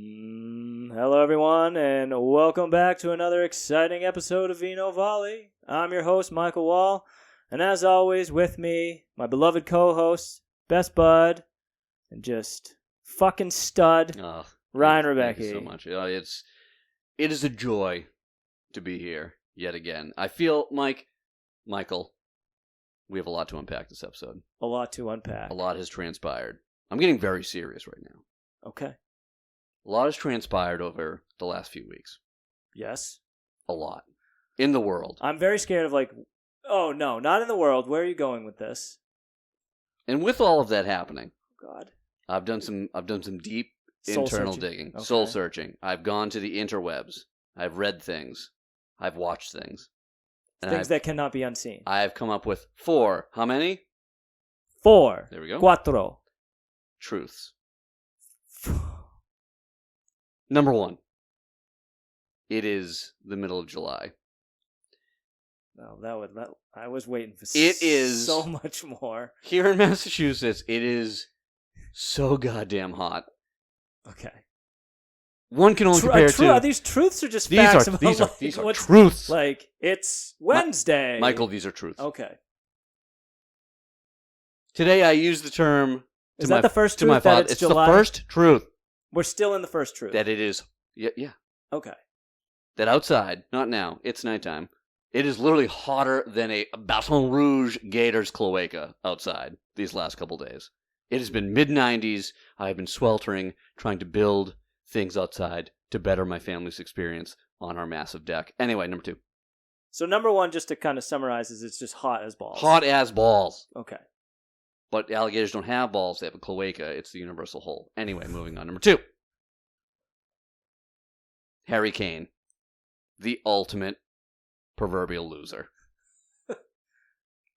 Hello, everyone, and welcome back to another exciting episode of Vino Volley. I'm your host, Michael Wall, and as always, with me, my beloved co-host, Best Bud, and just fucking stud, Ryan Rebecki. Thank you so much. It is a joy to be here yet again. I feel, Michael, we have a lot to unpack this episode. A lot to unpack. A lot has transpired. I'm getting very serious right now. Okay. A lot has transpired over the last few weeks. Yes. A lot. In the world. I'm very scared of oh no, not in the world. Where are you going with this? And with all of that happening, God, I've done some deep Soul internal searching. digging, Okay. soul searching. I've gone to the interwebs. I've read things. I've watched things. And things that cannot be unseen. I've come up with 4. How many? 4. There we go. Cuatro. Truths. Number 1. It is the middle of July. No, I was waiting for It is so much more. Here in Massachusetts, it is so goddamn hot. Okay. One can only compare to... Are these truths or just facts? These are truths. Like, it's Wednesday. Michael, these are truths. Okay. Today I used the term... Is that the first truth to my father. that it's July? The first truth. We're still in the first truth. That it is... Yeah. Okay. That outside, not now, it's nighttime, it is literally hotter than a Baton Rouge Gators cloaca outside these last couple days. It has been mid-90s. I have been sweltering, trying to build things outside to better my family's experience on our massive deck. Anyway, number 2. So number 1, just to kind of summarize, is it's just hot as balls. Hot as balls. Okay. But alligators don't have balls. They have a cloaca. It's the universal hole. Anyway, moving on. Number 2. Harry Kane. The ultimate proverbial loser.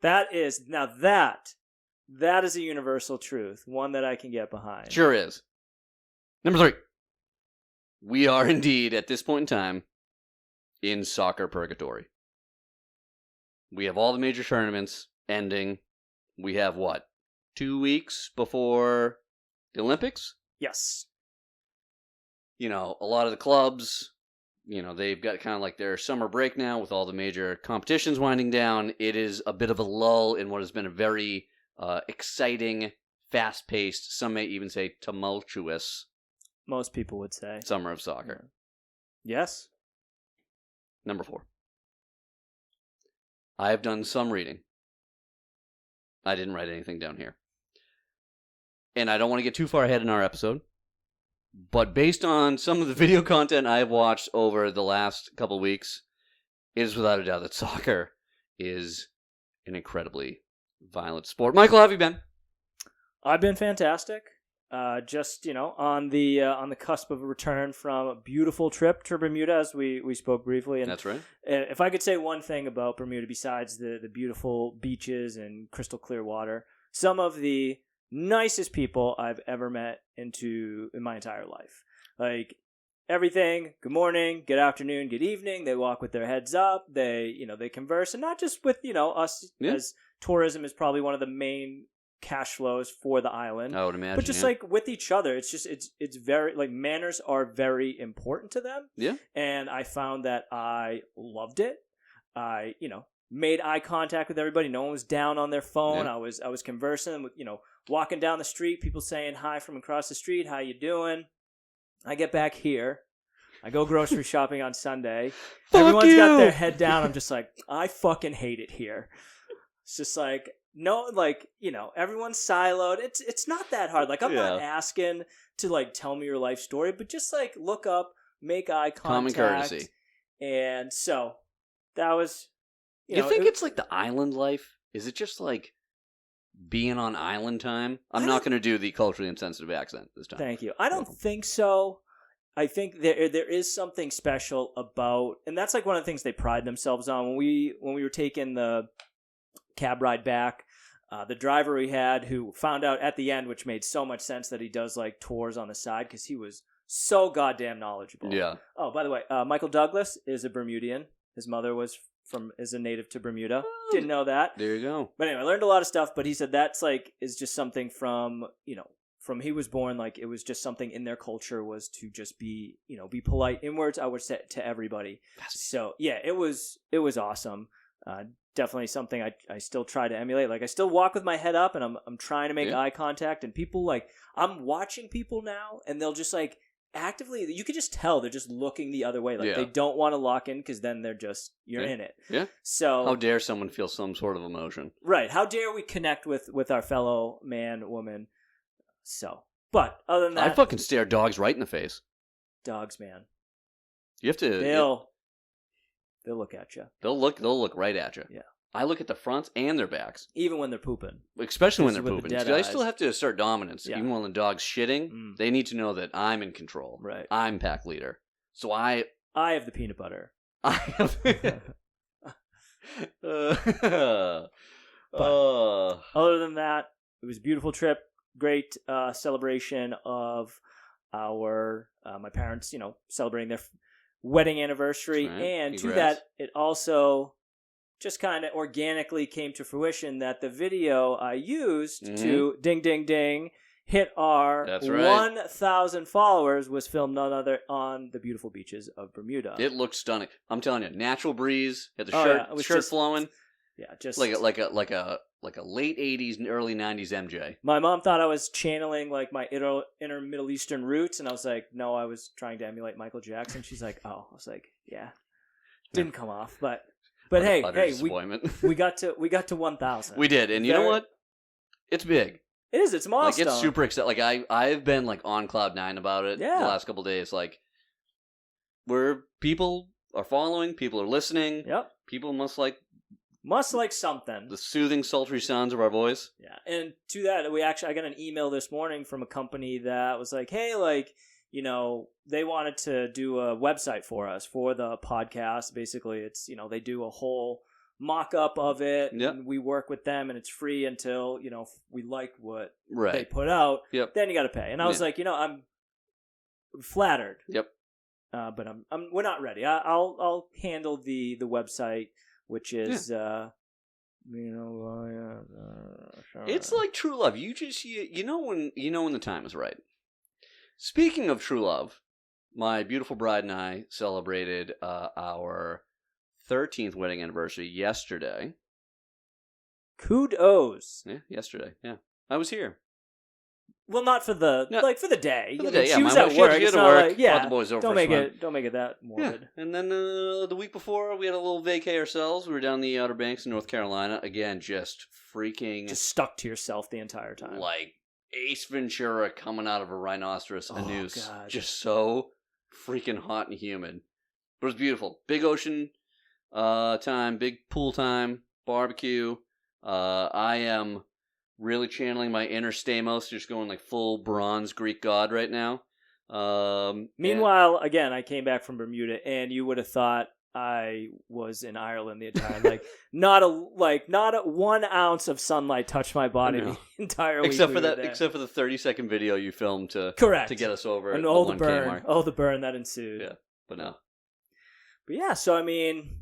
That is a universal truth. One that I can get behind. Sure is. Number 3. We are indeed, at this point in time, in soccer purgatory. We have all the major tournaments ending. We have, 2 weeks before the Olympics? Yes. A lot of the clubs, they've got kind of like their summer break now with all the major competitions winding down. It is a bit of a lull in what has been a very exciting, fast-paced, some may even say tumultuous, most people would say, summer of soccer. Yes. Number 4. I have done some reading. I didn't write anything down here. And I don't want to get too far ahead in our episode, but based on some of the video content I've watched over the last couple weeks, it is without a doubt that soccer is an incredibly violent sport. Michael, how have you been? I've been fantastic. Just on the cusp of a return from a beautiful trip to Bermuda, as we spoke briefly. And that's right. If I could say one thing about Bermuda besides the beautiful beaches and crystal clear water, some of the nicest people I've ever met in my entire life. Like everything, good morning, good afternoon, good evening. They walk with their heads up. They converse, and not just with us, as tourism is probably one of the main cash flows for the island. I would imagine, but just like with each other, it's very like manners are very important to them. Yeah, and I found that I loved it. I made eye contact with everybody. No one was down on their phone. Yeah. I was conversing with walking down the street, people saying hi from across the street. How you doing? I get back here. I go grocery shopping on Sunday. Everyone's got their head down. I'm just like, I fucking hate it here. It's just like, no, everyone's siloed. It's not that hard. Like, I'm not asking to tell me your life story, but just look up, make eye contact. Common courtesy. And so that was, you think it's like the island life? Is it just like being on island time? I'm not going to do the culturally insensitive accent this time. Thank you. I don't think so. I think there is something special about, and that's one of the things they pride themselves on. When we were taking the cab ride back, the driver we had, who found out at the end, which made so much sense, that he does tours on the side because he was so goddamn knowledgeable. Yeah. Oh, by the way, Michael Douglas is a Bermudian. His mother is a native to Bermuda. Didn't know that. There you go. But anyway, I learned a lot of stuff. But he said that's is just something from from he was born, like it was just something in their culture was to just be, be polite inwards, I would say, to everybody. So yeah, it was awesome. Definitely something I still try to emulate. Like I still walk with my head up and I'm trying to make eye contact, and people like, I'm watching people now and they'll just like actively, you could just tell they're just looking the other way. Like they don't want to lock in because then they're just, you're in it. Yeah. So how dare someone feel some sort of emotion? Right. How dare we connect with our fellow man, woman? So, but other than that, I fucking stare dogs right in the face. Dogs, man. You have to. They'll look at you. They'll look right at you. Yeah. I look at the fronts and their backs, even when they're pooping. Especially when they're with the pooping. dead 'Cause I eyes. still have to assert dominance, Yeah. even when the dog's shitting. They need to know that I'm in control. Right. I'm pack leader. So I have the peanut butter. Other than that, it was a beautiful trip. Great celebration of our my parents, celebrating their wedding anniversary. Right. And Congrats. to that, it also just kind of organically came to fruition that the video I used to ding, ding, ding, hit our That's right. 1,000 followers was filmed none other on the beautiful beaches of Bermuda. It looked stunning. I'm telling you, natural breeze. Had the Oh, shirt, yeah, it was shirt just- flowing, Yeah, just like a late '80s and early '90s MJ. My mom thought I was channeling like my inner Middle Eastern roots, and I was like, no, I was trying to emulate Michael Jackson. She's like, oh. I was like, yeah, didn't come off, but hey, Utter hey, disappointment. we got to 1,000. We did, and you know what? It's big. It is. It's a milestone. Like it's super exciting. Like I've been like on cloud nine about it Yeah. the last couple days. Like, where people are following, people are listening. Yep. People must like something. the soothing, sultry sounds of our voice. Yeah, and to that, I got an email this morning from a company that was like, hey, like, they wanted to do a website for us for the podcast. Basically, it's, they do a whole mock-up of it. Yep. And we work with them, and it's free until, we like what they Right. put out. Yep. Then you got to pay. And I was Yeah. like, I'm flattered. Yep. But we're not ready. I'll handle the website, which is, It's like true love. You know when the time is right. Speaking of true love, my beautiful bride and I celebrated our 13th wedding anniversary yesterday. Kudos. Yeah, yesterday. Yeah, I was here. Well, not for the No. like for the day. For the I day, mean, yeah, she my was wife- at she work. had It's to not work, like, yeah. brought the boys over don't for make fun. it. Don't make it that morbid. Yeah. And then the week before, we had a little vacay ourselves. We were down the Outer Banks in North Carolina. Again, just freaking Just stuck to yourself the entire time. like Ace Ventura coming out of a rhinoceros Oh, noose. God. Just so freaking hot and humid. But it was beautiful. Big ocean time, big pool time, barbecue. I am really channeling my inner Stamos, just going like full bronze Greek god right now. Meanwhile, again, I came back from Bermuda, and you would have thought I was in Ireland the entire not a 1 ounce of sunlight touched my body No. the entire week. except we for were that, there. except for the 30-second video you filmed to Correct. to get us over and the all the 1K burn, mark. all the burn that ensued. Yeah, but no. But yeah, so I mean,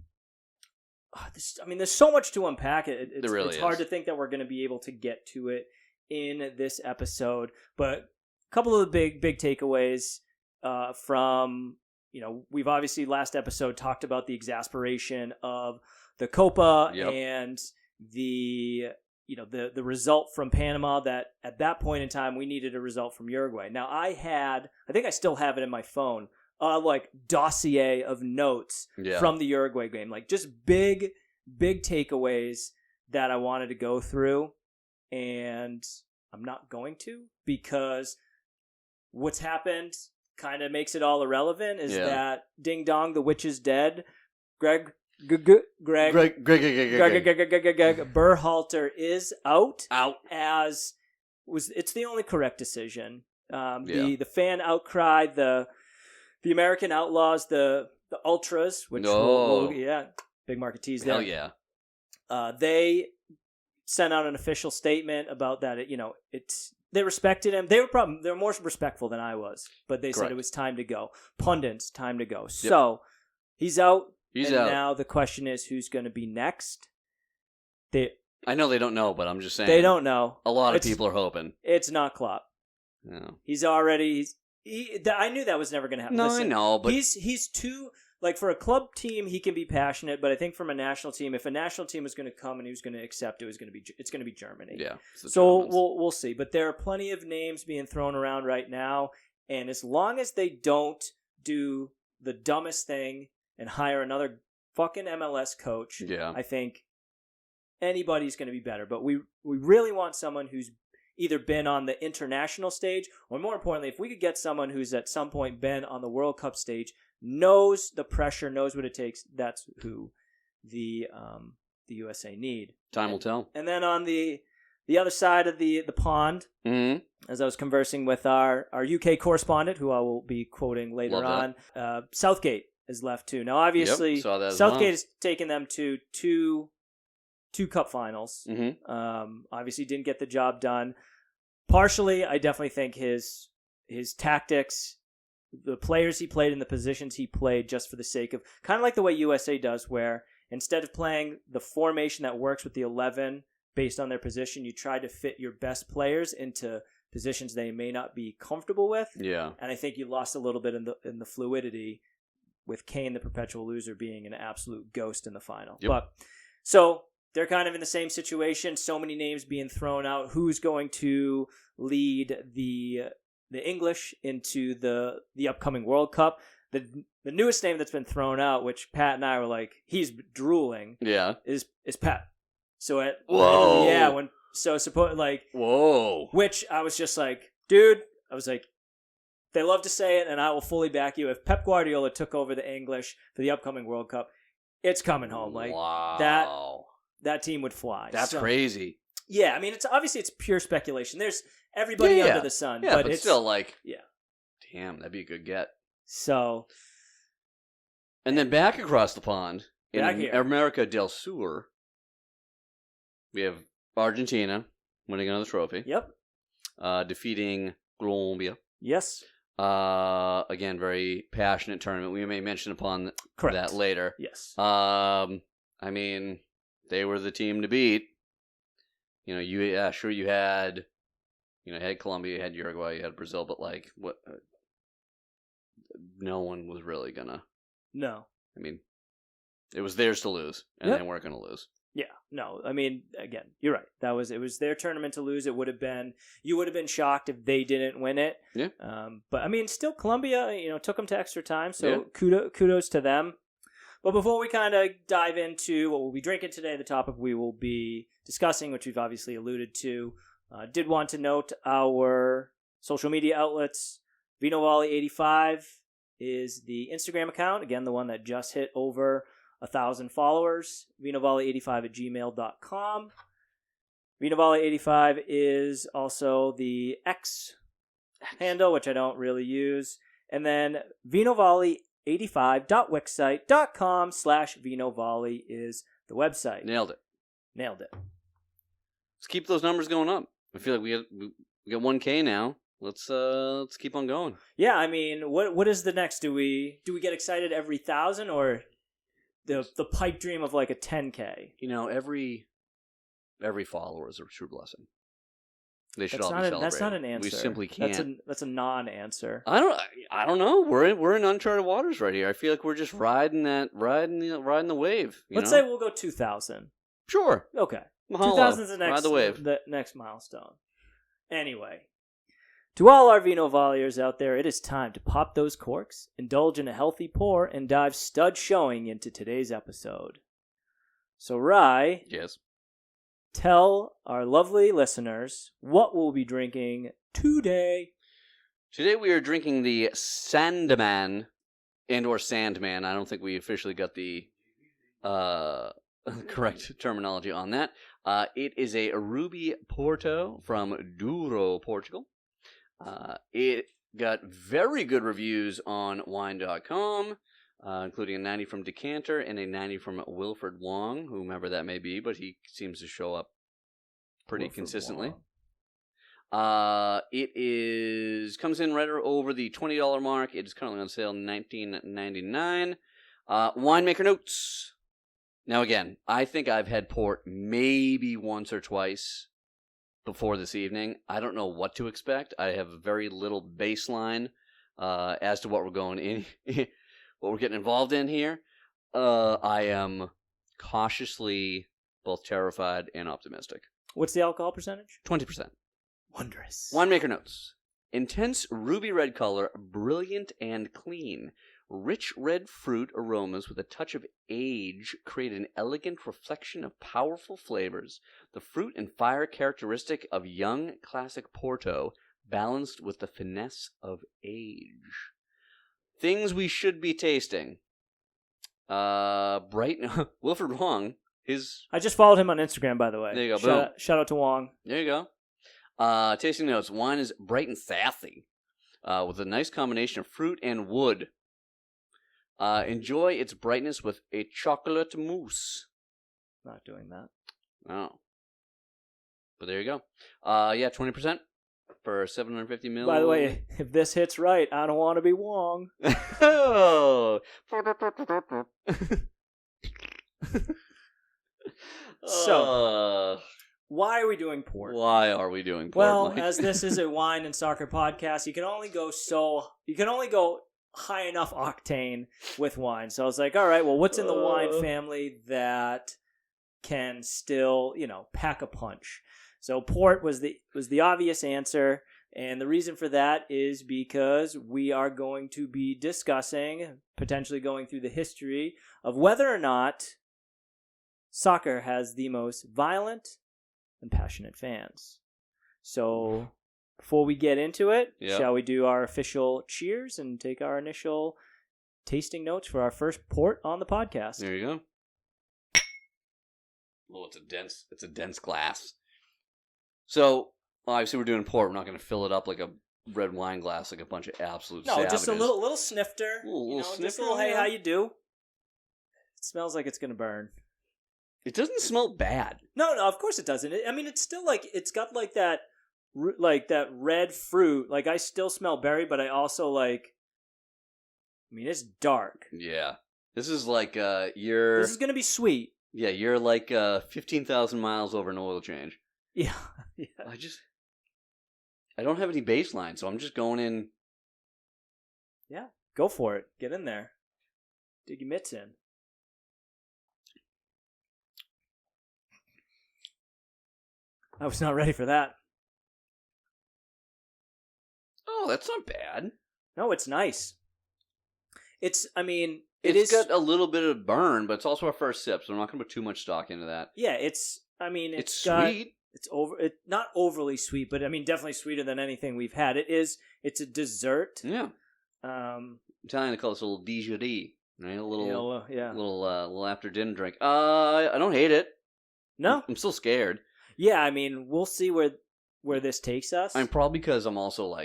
there's so much to unpack. It's really it's hard is. to think that we're going to be able to get to it in this episode. But a couple of the big takeaways from, we've obviously last episode talked about the exasperation of the Copa Yep. and the result from Panama, that at that point in time we needed a result from Uruguay. Now I think I still have it in my phone, dossier of notes Yeah. from the Uruguay game, like just big takeaways that I wanted to go through, and I'm not going to, because what's happened kind of makes it all irrelevant. Is that ding dong, the witch is dead. Greg Berhalter is out. It's the only correct decision. The fan outcry, the American Outlaws, the Ultras, which big market tease there. Hell yeah. They sent out an official statement about that. They respected him. They were more respectful than I was, but they said Correct. it was time to go. Pundits, time to go. Yep. So he's out. He's out. Now the question is, who's going to be next? I know they don't know, but I'm just saying. They don't know. A lot of people are hoping. It's not Klopp. No. He's already. I knew that was never going to happen. No, Listen, I know, but he's too. Like, for a club team, he can be passionate, but I think from a national team, if a national team was going to come and he was going to accept it's going to be Germany. yeah. it's the So Germans. we'll see. But there are plenty of names being thrown around right now, and as long as they don't do the dumbest thing and hire another fucking MLS coach, Yeah. I think anybody's going to be better. But we really want someone who's either been on the international stage, or more importantly, if we could get someone who's at some point been on the World Cup stage, knows the pressure, knows what it takes, that's who the USA need. Time will tell. And then on the other side of the pond, Mm-hmm. as I was conversing with our UK correspondent, who I will be quoting later Love on, Southgate is left too. Now, obviously, Yep, saw that as Southgate well. has taken them to two cup finals. Mm-hmm. Obviously, didn't get the job done. Partially, I definitely think his tactics, the players he played and the positions he played, just for the sake of kind of like the way USA does, where instead of playing the formation that works with the 11 based on their position, you try to fit your best players into positions they may not be comfortable with. Yeah. And I think you lost a little bit in the fluidity with Kane, the perpetual loser, being an absolute ghost in the final. Yep. But so they're kind of in the same situation. So many names being thrown out. Who's going to lead the English into the upcoming World Cup? The newest name that's been thrown out, which Pat and I were like, he's drooling, Yeah. is Pep. So Whoa. yeah, Whoa. which I was just like, dude, I was like, they love to say it, and I will fully back you. If Pep Guardiola took over the English for the upcoming World Cup, it's coming home. Like, wow. that team would fly. That's So, crazy. Yeah, I mean, it's pure speculation. There's everybody Yeah. under the sun, Yeah, but it's still, like, yeah. damn, that'd be a good get. So And then back across the pond, in Back here. America del Sur, we have Argentina winning another trophy, yep, defeating Colombia. yes, Again, very passionate tournament. We may mention upon correct. that later. Yes, I mean, they were the team to beat. You know, you had, had Colombia, you had Uruguay, you had Brazil, but like, what? No one was really gonna. no, I mean, it was theirs to lose, and Yep. they weren't gonna lose. yeah, no. I mean, again, you're right. It was their tournament to lose. You would have been shocked if they didn't win it. Yeah. But I mean, still, Colombia, took them to extra time. So Yeah. kudos to them. But before we kind of dive into what we'll be drinking today, the topic we will be discussing, which we've obviously alluded to, did want to note our social media outlets. VinoVolley85 is the Instagram account. Again, the one that just hit over 1,000 followers. VinoVolley85@gmail.com. VinoVolley85 is also the X handle, which I don't really use. And then VinoVolley85.wixsite.com/VinoVolley is the website. Nailed it. Nailed it. Let's keep those numbers going up. I feel like we got 1K now. Let's keep on going. Yeah, I mean, what is the next? Do we get excited every 1,000, or the pipe dream of like a 10K? Every follower is a true blessing. They should That's all not be a, celebrated. that's not an answer. We simply can't. That's a non-answer. I don't know. We're in uncharted waters right here. I feel like we're just riding the wave. Let's say we'll go 2,000. Sure. Okay. Mahalo. 2,000 is the next Ride the wave. the next milestone. Anyway, to all our Vino Volleyers out there, it is time to pop those corks, indulge in a healthy pour, and dive stud showing into today's episode. So, Rye, Yes. tell our lovely listeners what we'll be drinking today. Today we are drinking the Sandman and/or Sandman. I don't think we officially got the correct terminology on that. It is a Ruby Porto from Douro, Portugal. It got very good reviews on wine.com, including a 90 from Decanter and a 90 from Wilfred Wong, whomever that may be, but he seems to show up pretty Wilfred consistently. Wong. It comes in right over the $20 mark. It is currently on sale $19.99. Winemaker notes. Now again, I think I've had port maybe once or twice, before this evening. I don't know what to expect. I have very little baseline as to what we're going in, what we're getting involved in here. I am cautiously both terrified and optimistic. What's the alcohol percentage? 20%. Wondrous. Winemaker notes. Intense ruby red color, brilliant and clean. Rich red fruit aromas with a touch of age create an elegant reflection of powerful flavors. The fruit and fire characteristic of young classic Porto, balanced with the finesse of age. Things we should be tasting. Wilfred Wong. I just followed him on Instagram, by the way. There you go. Boom. Shout out to Wong. There you go. Tasting notes. Wine is bright and sassy, with a nice combination of fruit and wood. Enjoy its brightness with a chocolate mousse. Not doing that. Oh. But there you go. 20% for 750 mil. By the way, if this hits right, I don't want to be Wong. Oh. So, why are we doing port? Why are we doing port? Well, Mike? as this is a wine and soccer podcast, you can only go high enough octane with wine. So I was like, all right, well, what's in the wine family that can still, pack a punch? So port was the obvious answer, and the reason for that is because we are going to be discussing, potentially going through the history of whether or not soccer has the most violent and passionate fans. So before we get into it, Shall we do our official cheers and take our initial tasting notes for our first port on the podcast? There you go. Well, it's a dense glass. So obviously we're doing port. We're not going to fill it up like a red wine glass like a bunch of absolute savages. Just a little snifter. Little snifter. Just a little, hey, how you do? It smells like it's going to burn. It doesn't smell bad. No, of course it doesn't. It's still it's got that red fruit. Like, I still smell berry, but I also it's dark. Yeah. This is like This is going to be sweet. Yeah, you're like 15,000 miles over an oil change. Yeah. I don't have any baseline, so I'm just going in. Yeah, go for it. Get in there. Dig your mitts in. I was not ready for that. Oh, that's not bad. No, it's nice. It's got a little bit of burn, but it's also our first sip, so I'm not going to put too much stock into that. Yeah, it's sweet. It's not overly sweet, but definitely sweeter than anything we've had. It's a dessert. Yeah. Italian, they call this a little dijeri, right? A little after dinner drink. I don't hate it. No, I'm still scared. Yeah, we'll see where this takes us. Probably because I'm also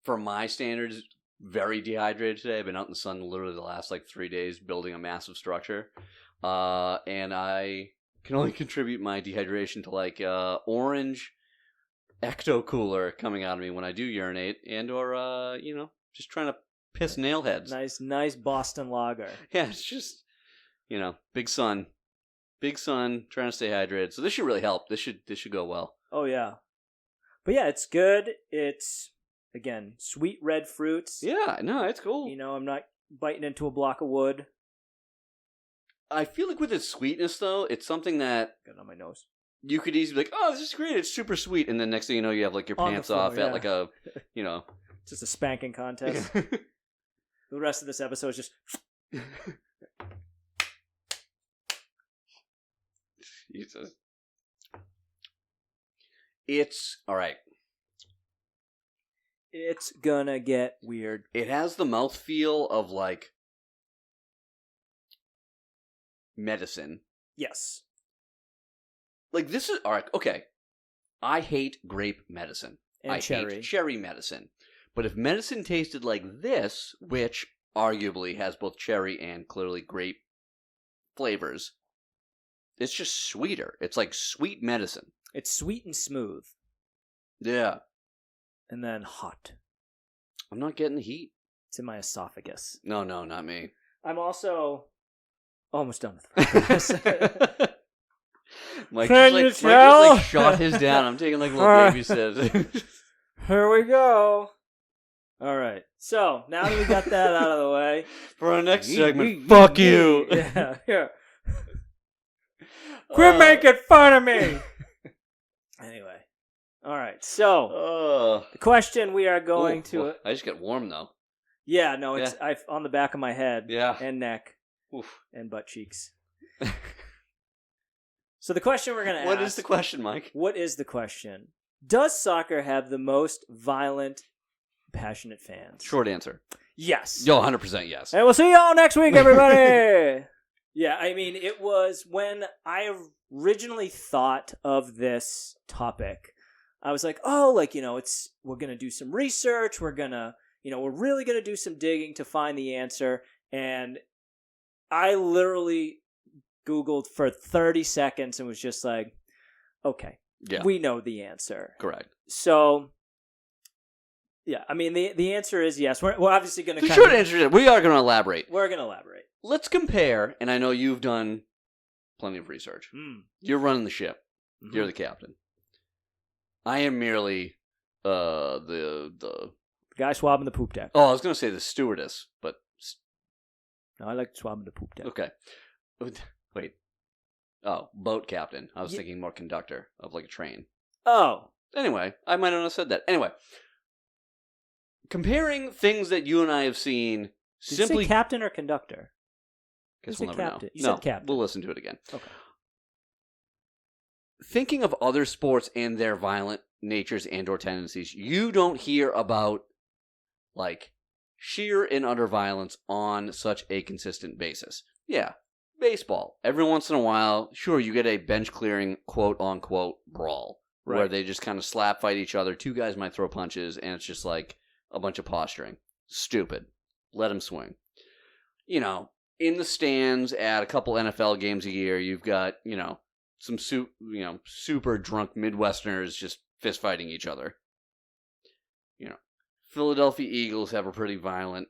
for my standards, very dehydrated today. I've been out in the sun literally the last 3 days building a massive structure, and I can only contribute my dehydration to orange ecto cooler coming out of me when I do urinate, and or just trying to piss nailheads. Nice Boston lager. Yeah, it's just big sun, trying to stay hydrated. So this should really help. This should go well. Oh yeah, but yeah, it's good. It's again sweet red fruits. Yeah, no, it's cool. I'm not biting into a block of wood. I feel like with its sweetness, though, it's something that got it on my nose. You could easily be like, "Oh, this is great! It's super sweet," and then next thing you know, you have your pants off at a, just a spanking contest. The rest of this episode is just. Jesus. It's all right. It's gonna get weird. It has the mouthfeel of medicine. Yes. This is all right. Okay, I hate grape medicine. And I hate cherry medicine. But if medicine tasted like this, which arguably has both cherry and clearly grape flavors, it's just sweeter. It's like sweet medicine. It's sweet and smooth. Yeah. And then hot. I'm not getting the heat. It's in my esophagus. No, not me. I'm also almost done with the podcast. Mike Can you just tell? shot his down. I'm taking like little Alright. baby steps. Here we go. All right. So now that we got that out of the way, For our next segment, fuck you. Yeah. Quit making fun of me. Anyway. All right. So the question we are going to. I just get warm though. Yeah. No. It's on the back of my head. Yeah. And neck. Oof. And butt cheeks. So the question we're going to ask. What is the question, Mike? What is the question? Does soccer have the most violent, passionate fans? Short answer. Yes. Yo, 100% yes. And we'll see y'all next week, everybody. Yeah, I mean, it was when I originally thought of this topic, I was like, oh, like, we're going to do some research. We're going to, we're really going to do some digging to find the answer. And I literally Googled for 30 seconds and was just like, okay, we know the answer. Correct. So, yeah, I mean, the answer is yes. We're obviously going to The short answer is we are going to elaborate. We're going to elaborate. Let's compare, and I know you've done plenty of research. You're running the ship. Mm-hmm. You're the captain. I am merely the guy swabbing the poop deck. Oh, I was going to say the stewardess, but no, I like swabbing the poop deck. Okay. Wait. Oh, boat captain. I was thinking more conductor of like a train. Oh. Anyway, I might not have said that. Anyway, comparing things that you and I have seen Did simply you say captain or conductor? Guess You we'll said never captain. know. You No, said captain. we'll listen to it again. Okay. Thinking of other sports and their violent natures and or tendencies, you don't hear about like sheer and utter violence on such a consistent basis. Yeah, baseball. Every once in a while, sure, you get a bench clearing quote unquote brawl where Right. they just kind of slap fight each other. Two guys might throw punches, and it's just like a bunch of posturing. Stupid. Let them swing. In the stands at a couple NFL games a year, you've got, some super drunk Midwesterners just fist fighting each other. Philadelphia Eagles have a pretty violent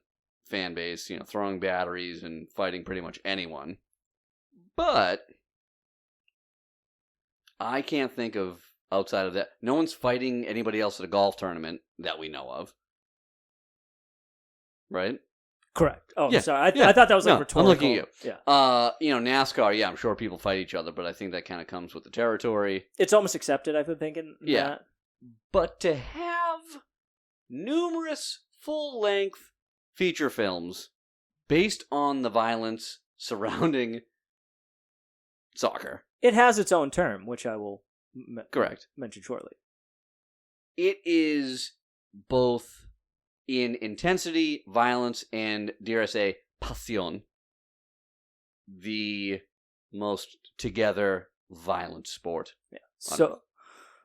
fan base, throwing batteries and fighting pretty much anyone. But I can't think of outside of that. No one's fighting anybody else at a golf tournament that we know of. Right? Correct. Oh, Yeah, sorry. yeah. I thought that was like No, rhetorical. I'm looking at Yeah. NASCAR, yeah, I'm sure people fight each other, but I think that kind of comes with the territory. It's almost accepted, I've been thinking. Yeah. That. But to have numerous full-length feature films based on the violence surrounding soccer. It has its own term, which I will Correct. mention shortly. It is both in intensity, violence, and, dare I say, passion, the most together violent sport. Yeah.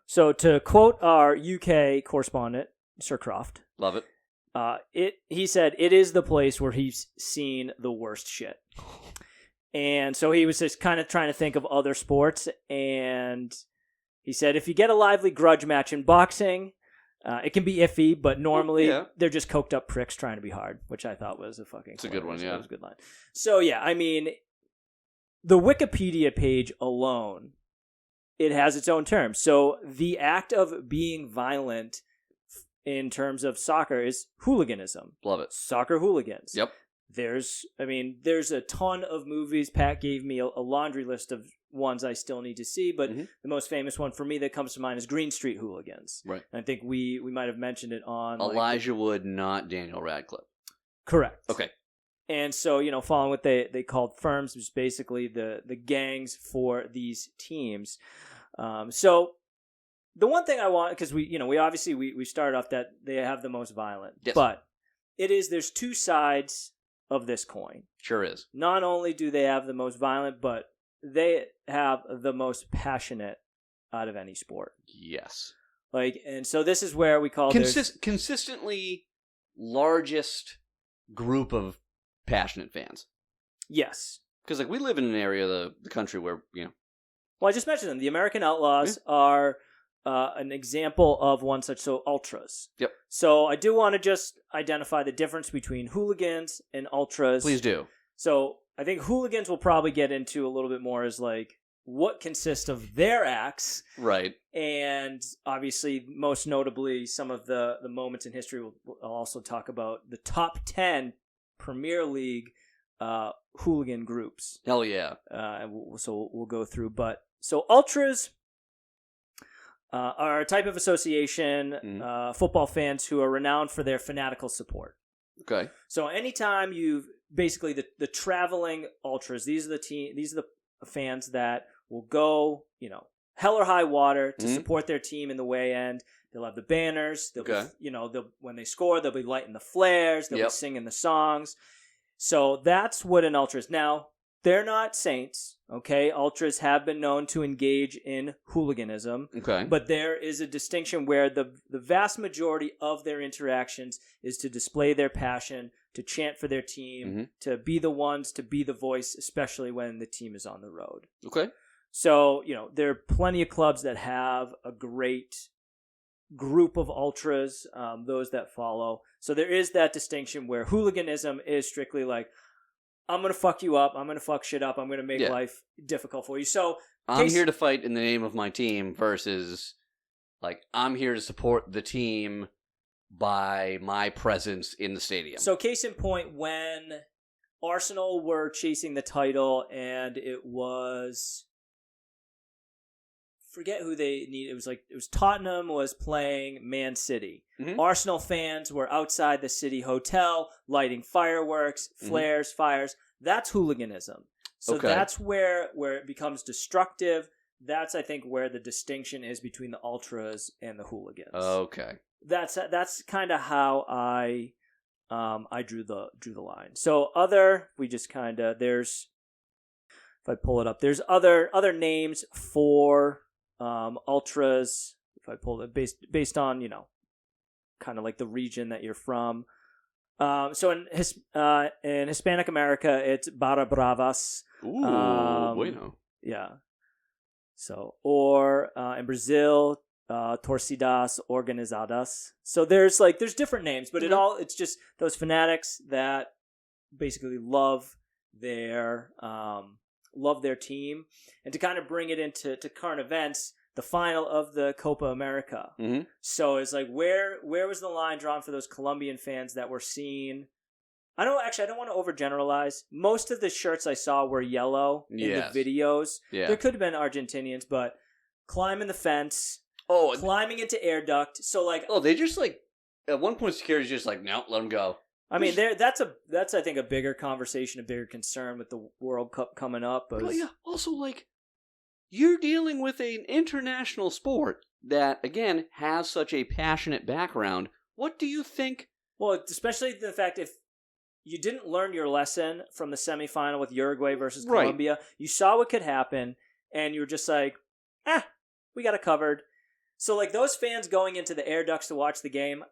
So to quote our UK correspondent, Sir Croft, Love it. he said it is the place where he's seen the worst shit. And so he was just kind of trying to think of other sports, and he said if you get a lively grudge match in boxing, it can be iffy, but normally they're just coked up pricks trying to be hard, which I thought was a fucking. It's a good one, yeah. That was a good line. So yeah, I mean, the Wikipedia page alone, it has its own term. So the act of being violent in terms of soccer is hooliganism. Love it. Soccer hooligans. Yep. There's a ton of movies. Pat gave me a laundry list of ones I still need to see, but the most famous one for me that comes to mind is Green Street Hooligans. Right. And I think we might have mentioned it on Elijah Wood, not Daniel Radcliffe. Correct. Okay. And so, following what they called firms, which is basically the gangs for these teams. So the one thing I want, because we obviously we started off that they have the most violent, yes. But there's two sides of this coin. Sure is. Not only do they have the most violent, but they have the most passionate out of any sport. Yes. And so this is where we call consistently largest group of passionate fans. Yes. Because we live in an area of the country where, Well, I just mentioned them. The American Outlaws are an example of one such, so ultras. Yep. So I do want to just identify the difference between hooligans and ultras. Please do. So I think hooligans will probably get into a little bit more as what consists of their acts, Right. and obviously, most notably, some of the moments in history. We'll also talk about the top 10 Premier League hooligan groups. Hell yeah. So we'll go through. But so ultras are a type of association, football fans who are renowned for their fanatical support. Okay. So anytime you've basically the traveling ultras, these are the fans that will go, hell or high water to support their team in the way end. They'll have the banners. They'll be, when they score, they'll be lighting the flares. They'll be singing the songs. So that's what an ultra is. Now, they're not saints, okay? Ultras have been known to engage in hooliganism. Okay. But there is a distinction where the vast majority of their interactions is to display their passion, to chant for their team, to be the ones, to be the voice, especially when the team is on the road. Okay. So, there are plenty of clubs that have a great group of ultras, those that follow. So there is that distinction where hooliganism is strictly like, I'm going to fuck you up, I'm going to fuck shit up, I'm going to make life difficult for you. So I'm here to fight in the name of my team versus, like, I'm here to support the team by my presence in the stadium. So case in point, when Arsenal were chasing the title and it was... forget who they needed. It was Tottenham was playing Man City. Arsenal fans were outside the City Hotel lighting fireworks, flares, fires. That's hooliganism. So that's where it becomes destructive. That's, I think, where the distinction is between the ultras and the hooligans. Okay. That's kind of how I drew the line. So there's, if I pull it up, there's other names for ultras, if I pull it based on, kind of like the region that you're from. So in Hispanic America, it's Barra Bravas. Ooh, bueno. Yeah. So, or in Brazil, Torcidas Organizadas. So there's different names, but it's just those fanatics that basically love their team. And to kind of bring it into current events, the final of the Copa America. So it's like, where was the line drawn for those Colombian fans that were seen? I don't want to overgeneralize. Most of the shirts I saw were yellow in the videos. Yeah. There could have been Argentinians, but climbing the fence, climbing into air duct. So they just at one point security's just like, no, let them go. I mean, that's I think a bigger conversation, a bigger concern with the World Cup coming up. Also, you're dealing with an international sport that, again, has such a passionate background. What do you think? Well, especially the fact if you didn't learn your lesson from the semifinal with Uruguay versus Colombia, you saw what could happen, and you were just like, we got it covered. So, those fans going into the air ducts to watch the game,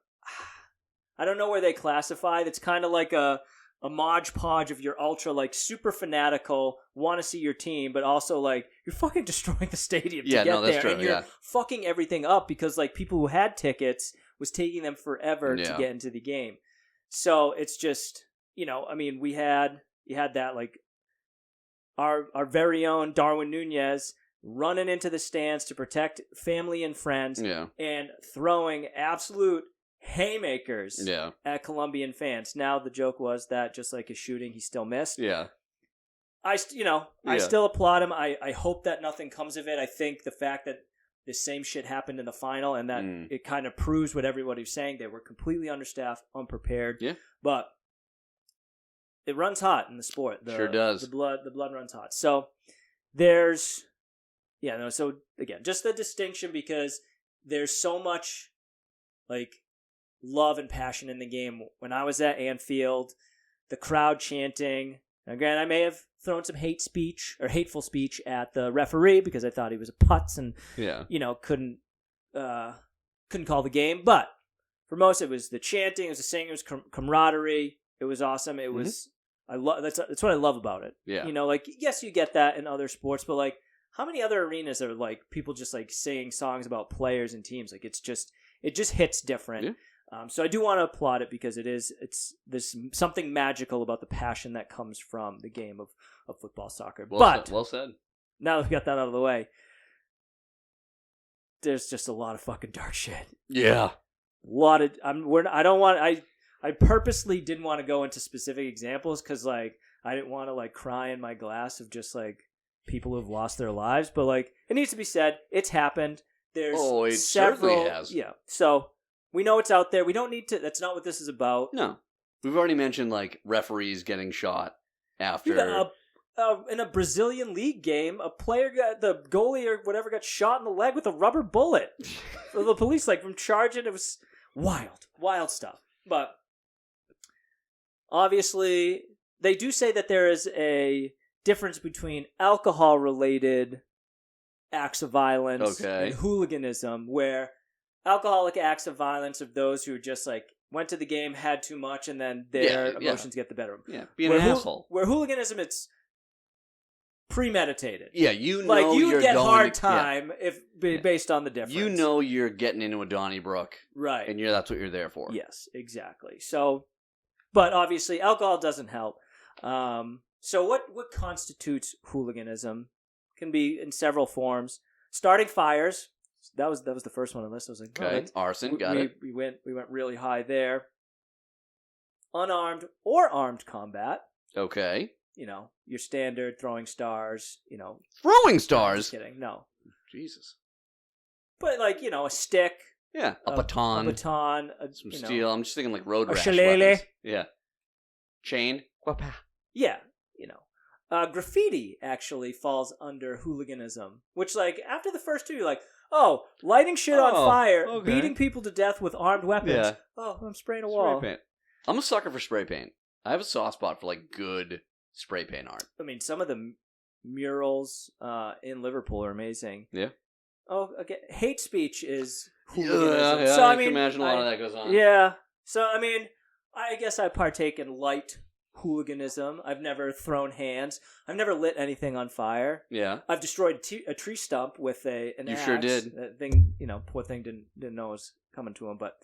I don't know where they classify. It's kind of like a Mod Podge of your ultra, super fanatical, want to see your team, but also you're fucking destroying the stadium to get there, true, and you're fucking everything up because people who had tickets was taking them forever to get into the game. So it's just, I mean, you had that our very own Darwin Nunez running into the stands to protect family and friends, and throwing absolute haymakers at Colombian fans. Now the joke was that just like his shooting, he still missed. Yeah. I still applaud him. I hope that nothing comes of it. I think the fact that the same shit happened in the final and that it kind of proves what everybody was saying. They were completely understaffed, unprepared. Yeah. But it runs hot in the sport. Sure does. The blood runs hot. So there's so again, just the distinction because there's so much love and passion in the game. When I was at Anfield, the crowd chanting. Again, I may have thrown some hateful speech at the referee because I thought he was a putz and couldn't call the game. But for most, it was the chanting, it was the singing, it was camaraderie. It was awesome. It was that's what I love about it. Yeah, yes, you get that in other sports, but how many other arenas are people just singing songs about players and teams? It just hits different. Yeah. So I do want to applaud it because there's something magical about the passion that comes from the game of football, soccer. Well said. now that we got that out of the way, there's just a lot of fucking dark shit. Yeah. A lot of I purposely didn't want to go into specific examples because like I didn't want to like cry in my glass of just like people who've lost their lives, but like it needs to be said, it's happened. There's it several, certainly has. Yeah, so we know it's out there. We don't need to. That's not what this is about. No. We've already mentioned like referees getting shot after. In a Brazilian league game, a player the goalie or whatever got shot in the leg with a rubber bullet. So the police like from charging. It was wild stuff. But obviously, they do say that there is a difference between alcohol-related acts of violence and hooliganism, where alcoholic acts of violence of those who just like went to the game, had too much, and then their emotions get the better of them. Yeah, being an asshole. Where hooliganism, it's premeditated. Yeah, you know, like you you're get going hard to, time based on the difference. You know, you're getting into a Donnybrook, right? And that's what you're there for. Yes, exactly. So, but obviously, alcohol doesn't help. So, what constitutes hooliganism? Can be in several forms. Starting fires. That was the first one on the list. I was like, okay, arson, got it. We went really high there. Unarmed or armed combat. Okay. You know, your standard throwing stars. You know, throwing stars. Just kidding. No. Jesus. But like, you know, a stick. Yeah, a baton. Some steel. I'm just thinking like road rash shillelagh. weapons. Yeah. Chain. Yeah, you know. Graffiti actually falls under hooliganism, which like after the first two, you're like, oh, lighting shit on fire, beating people to death with armed weapons. Yeah. Oh, I'm spraying a wall. Spray paint. I'm a sucker for spray paint. I have a soft spot for like good spray paint art. I mean, some of the murals in Liverpool are amazing. Yeah. Oh, okay. Hate speech is hooliganism. Yeah, so I can imagine a lot of that goes on. Yeah. So I mean, I guess I partake in light hooliganism. I've never thrown hands. I've never lit anything on fire. Yeah. I've destroyed a tree stump with an axe. You sure did. That thing, you know, poor thing didn't know it was coming to him, but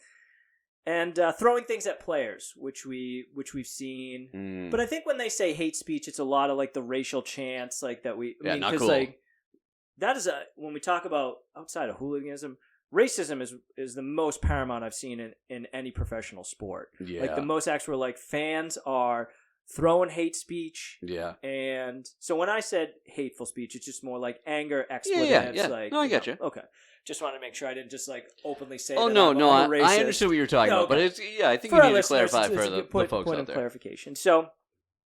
and throwing things at players, which we've seen. But I think when they say hate speech, it's a lot of like the racial chants, like that we. I mean, not cool. Like, that is when we talk about outside of hooliganism, racism is the most paramount I've seen in any professional sport. Yeah. Like the most acts where like fans are throwing hate speech. Yeah. And so when I said hateful speech, it's just more like anger, expletives. Yeah. Like, no, I get you. Okay. Just want to make sure I didn't just like openly say. Oh that no, I'm I understood what you were talking about, but it's I think you need to clarify for the folks point out there. Clarification. So,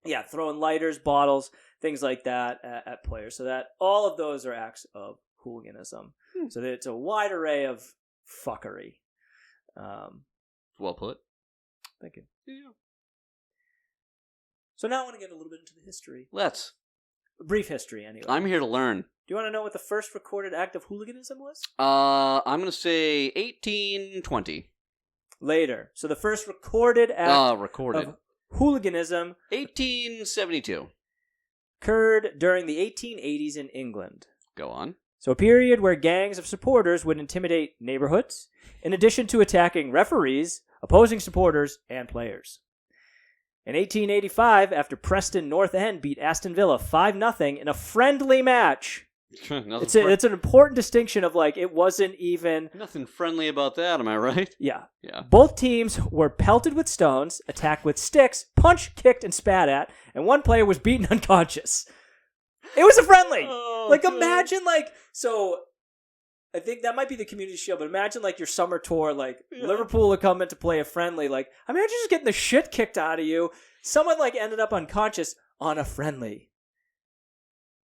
yeah, throwing lighters, bottles, things like that at players. So that all of those are acts of hooliganism. So that it's a wide array of fuckery. Well put. Thank you. Yeah. So now I want to get a little bit into the history. Let's. A brief history, anyway. I'm here to learn. Do you want to know what the first recorded act of hooliganism was? I'm going to say 1820. Later. So the first recorded act of hooliganism 1872. Occurred during the 1880s in England. Go on. So a period where gangs of supporters would intimidate neighborhoods, in addition to attacking referees, opposing supporters, and players. In 1885, after Preston North End beat Aston Villa 5-0 in a friendly match. It's an important distinction of like it wasn't even nothing friendly about that, am I right? Yeah. Yeah. Both teams were pelted with stones, attacked with sticks, punched, kicked, and spat at, and one player was beaten unconscious. It was a friendly. Imagine so I think that might be the community shield, but imagine like your summer tour, Liverpool would come in to play a friendly, imagine just getting the shit kicked out of you. Someone ended up unconscious on a friendly.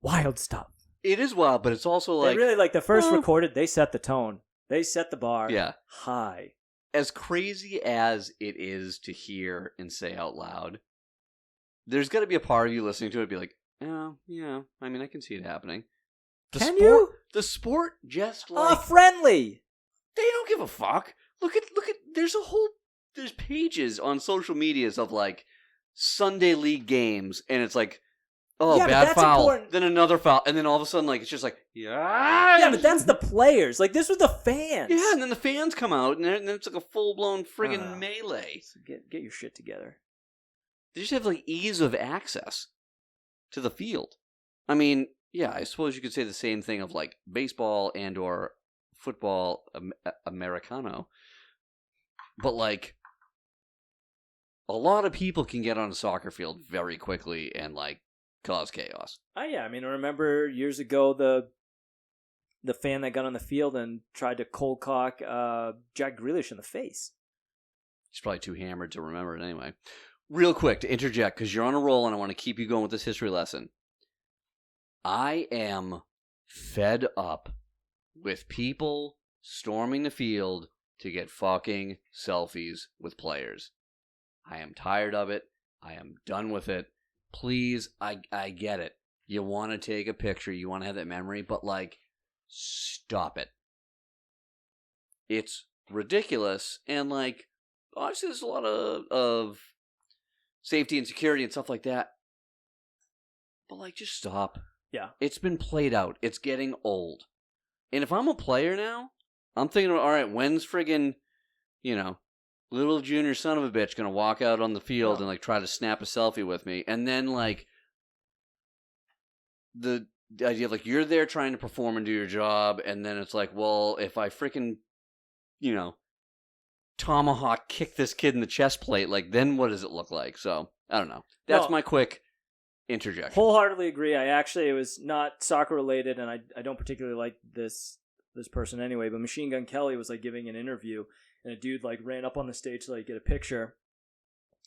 Wild stuff. It is wild, but it's also they really the first recorded, they set the tone. They set the bar high. As crazy as it is to hear and say out loud, there's got to be a part of you listening to it be like, oh, yeah, I mean, I can see it happening. The sport just friendly. They don't give a fuck. Look at there's pages on social medias of Sunday league games, and it's bad foul, important. Then another foul, and then all of a sudden it's just yeah, but that's the players. This was the fans. Yeah, and then the fans come out, and then it's a full blown friggin' melee. So get your shit together. They just have ease of access to the field. I mean, yeah, I suppose you could say the same thing of like baseball and or football Americano. But like a lot of people can get on a soccer field very quickly and like cause chaos. Yeah, I mean, I remember years ago the fan that got on the field and tried to cold cock Jack Grealish in the face. He's probably too hammered to remember it anyway. Real quick to interject, because you're on a roll and I want to keep you going with this history lesson. I am fed up with people storming the field to get fucking selfies with players. I am tired of it. I am done with it. Please, I get it. You want to take a picture. You want to have that memory. But, like, stop it. It's ridiculous. And, like, obviously there's a lot of safety and security and stuff like that. But, like, just stop. Yeah. It's been played out. It's getting old. And if I'm a player now, I'm thinking, all right, when's friggin', little junior son of a bitch gonna walk out on the field and, like, try to snap a selfie with me? And then, like, the idea of, like, you're there trying to perform and do your job, and then it's like, well, if I freaking, tomahawk kick this kid in the chest plate, like, then what does it look like? So, I don't know. That's my quick interjection. Wholeheartedly agree. It was not soccer related, and I don't particularly like this person anyway, but Machine Gun Kelly was, like, giving an interview, and a dude, like, ran up on the stage to, like, get a picture,